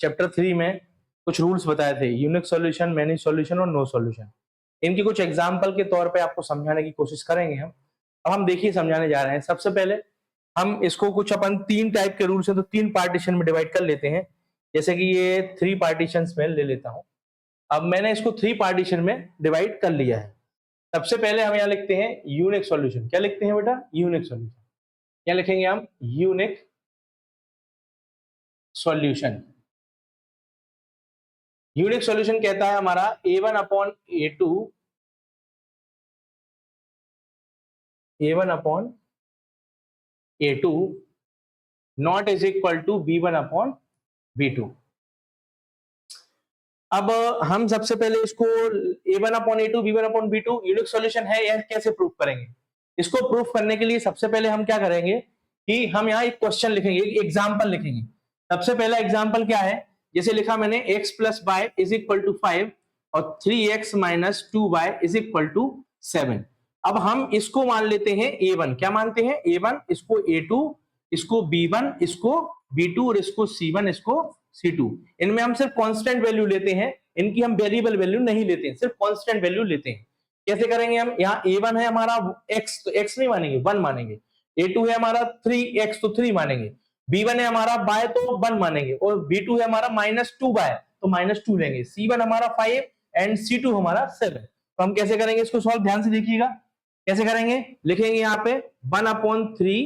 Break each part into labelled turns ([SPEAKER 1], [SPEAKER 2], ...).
[SPEAKER 1] Chapter 3 में कुछ rules बताए थे, यूनिक सॉल्यूशन, मैनी सॉल्यूशन और नो सॉल्यूशन। इनकी कुछ एग्जांपल के तौर पे आपको समझाने की कोशिश करेंगे हम। अब हम देखिए समझाने जा रहे हैं। सबसे पहले हम इसको कुछ अपन 3 टाइप के रूल्स है तो 3 पार्टीशन में डिवाइड कर लेते हैं। जैसे कि ये 3 पार्टीशंस में ले लेता हूं। अब मैंने इसको 3 पार्टीशन में डिवाइड कर लिया है। सबसे पहले हम यहाँ लिखते हैं यूनिक सॉल्यूशन। क्या लिखते हैं बेटा? Unique solution. क्या लिखेंगे हम? Unique solution. यूनिक सॉल्यूशन कहता है हमारा a1 upon a2 not is equal to b1 upon b2। अब हम सबसे पहले इसको a1 upon a2 b1 upon b2 unique solution है यह कैसे प्रूफ करेंगे? इसको प्रूफ करने के लिए सबसे पहले हम क्या करेंगे कि हम यहाँ एक क्वेश्चन लिखेंगे, एक एग्जाम्पल लिखेंगे। सबसे पहला एग्जाम्पल क्या है? जैसे लिखा मैंने x plus y is equal to 5 और 3x minus 2y is equal to 7। अब हम इसको मान लेते हैं a1। क्या मानते हैं? a1, इसको a2, इसको b1, इसको b2 और इसको c1, इसको c2। इनमें हम सिर्फ कांस्टेंट वैल्यू लेते हैं, इनकी हम वेरिएबल वैल्यू नहीं लेते हैं, सिर्फ कांस्टेंट वैल्यू लेते हैं। कैसे करेंगे हम? यहाँ a1 है हमारा x, तो x नहीं मानेंगे, 1 मानेंगे। a2 है हमारा 3x, तो 3 मानेंगे। b1 है हमारा y, तो 1 मानेंगे। और b2 है हमारा माइनस 2y, तो माइनस 2 लेंगे। c1 हमारा 5 एंड c2 हमारा 7। तो हम कैसे करेंगे इसको सॉल्व? ध्यान से देखिएगा कैसे करेंगे। लिखेंगे यहाँ पे 1/3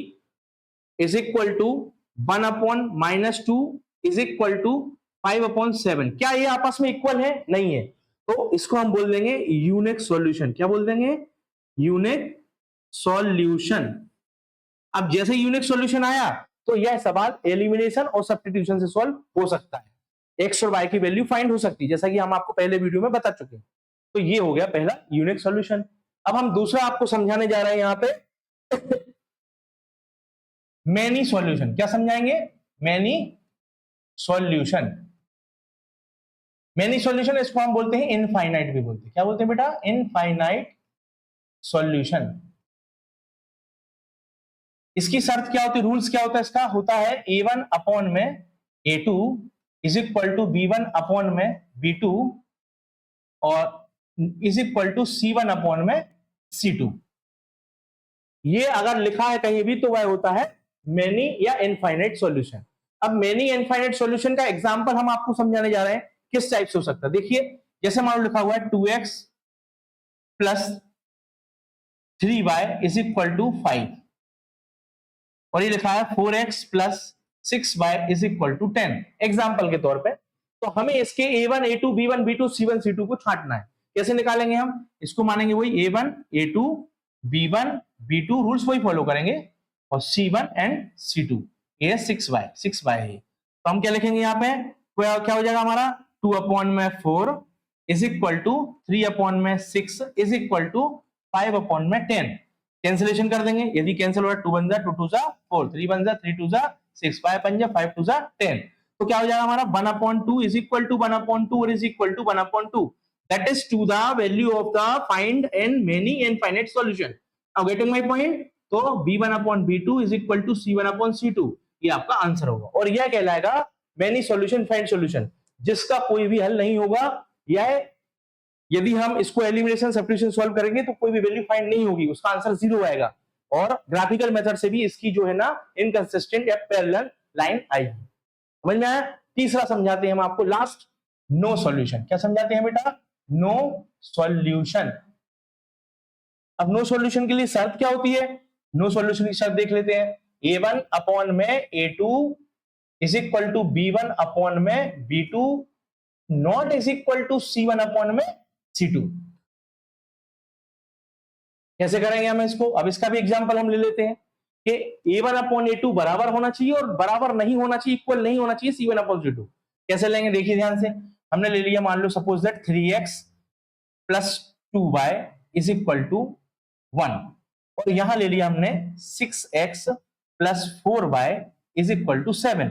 [SPEAKER 1] is equal to 1/-2 is equal to 5/7। क्या ये आपस में इक्वल है? नहीं है। तो इसको हम बोल देंगे यूनिक सॉल्यूशन। क्या बोल देंगे? Unique solution. अब जैसे यूनिक सॉल्यूशन आया तो यह सवाल एलिमिनेशन और सब्स्टिट्यूशन से सॉल्व हो सकता है। एक्स और वाई की वैल्यू फाइंड हो सकती है, जैसा कि हम आपको पहले वीडियो में बता चुके हैं। तो ये हो गया पहला यूनिक सॉल्यूशन। अब हम दूसरा आपको समझाने जा रहे हैं यहाँ पे मैनी सॉल्यूशन। क्या समझाएंगे? Many solution. मैनी सॉल्यूशन इसको हम बोलते हैं इनफाइनाइट भी बोलते हैं। क्या बोलते हैं बेटा? Infinite solution. इसकी शर्त क्या होती है? रूल्स क्या होता है इसका? होता है a1 अपॉन में a2 is equal to b1 upon में b2 और is equal to c1 upon में c2। ये अगर लिखा है कहीं भी तो वह होता है मैनी या इनफाइनाइट सॉल्यूशन। अब मैनी इनफाइनाइट सॉल्यूशन का एग्जांपल हम आपको समझाने जा रहे हैं किस टाइप से हो सकता है। देखिए जैसे मान लो लिखा हुआ है 2x plus 3y is equal to 5 और ये लिखा है 4x plus 6y is equal to 10 example के तौर पे। तो हमें इसके a1 a2 b1 b2 c1 c2 को छांटना है। कैसे निकालेंगे हम? इसको मानेंगे वही a1 a2 b1 b2, rules वही फॉलो करेंगे, और c1 एंड c2। ये 6y है। तो हम क्या लिखेंगे यहाँ पे? क्या हो जाएगा हमारा? 2/4 is equal to 3/6 is equal to 5/10। Cancellation कर देंगे। यदि कैंसिल हो रहा है 2 बन जा 2 2 जा 4, 3 बन जा 3 2 जा 6, 5 बन जा 5 2 जा 10। तो क्या हो जाएगा हमारा? 1/2 इज इक्वल टू 1/2 और is equal to 1/2। That is to the value of the find and many infinite solution. Now getting my point? तो b1/b2 is equal to c1/c2 ये आपका आंसर होगा। और यह कहलाएगा मेनी सॉल्यूशन फाइंड सॉल्यूशन, जिसका कोई भी हल नहीं होगा। यह यदि हम इसको एलिमिनेशन सब्स्टिट्यूशन सॉल्व करेंगे तो कोई भी वैल्यू फाइंड नहीं होगी, उसका आंसर 0 आएगा। और ग्राफिकल मेथड से भी इसकी जो है ना इनकंसिस्टेंट या पैरेलल लाइन आएगी। समझ में आया? तीसरा समझाते हैं हम आपको लास्ट, नो सॉल्यूशन। क्या समझाते हैं बेटा? No solution. अब नो सॉल्यूशन के लिए शर्त क्या होती है? नो सॉल्यूशन की शर्त देख लेते हैं। a1 अपॉन में a2 is equal to b1 upon में b2 not is equal to c1 upon में c2। कैसे करेंगे हम इसको? अब इसका भी एग्जांपल हम ले लेते हैं कि a1 अपॉन a2 बराबर होना चाहिए और बराबर नहीं होना चाहिए, इक्वल नहीं होना चाहिए c1 अपॉन c2। कैसे लेंगे? देखिए ध्यान से। हमने ले लिया, मान लो suppose that 3x plus 2y is equal to 1 और यहां ले लिया हमने 6x plus 4y is equal to 7।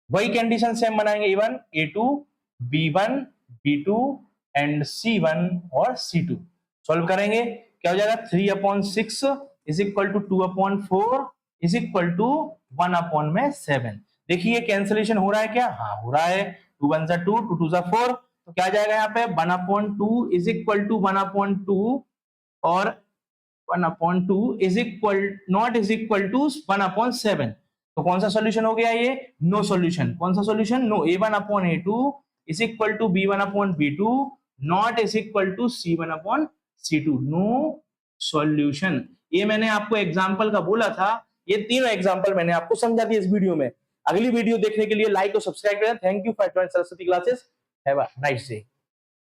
[SPEAKER 1] वही कंडीशन से हम बनाएंगे a1 a2 b1 b2 and c1 और c2। सॉल्व करेंगे, क्या हो जाएगा? 3/6 is equal to 2/4 is equal to 1/7। देखिए कैंसिलेशन हो रहा है क्या? हाँ हो रहा है। 2 1 जा 2, 2 2 जा 4, तो क्या जाएगा यहाँ पे 1/2 इज इक्वल टू 1/2 और 1/2 is equal not is equal to 1/7। तो कौन सा सॉल्यूशन हो गया ये? No solution. कौन सा solution? No. a1/a2 is equal to b1/b2 not is equal to c1/c2। No solution. ये मैंने आपको एग्जांपल का बोला था, ये तीनों एग्जांपल मैंने आपको समझा दिया इस वीडियो में। अगली वीडियो देखने के लिए लाइक और सब्सक्राइब करें। Thank you for joining Saraswati classes. Have a nice day.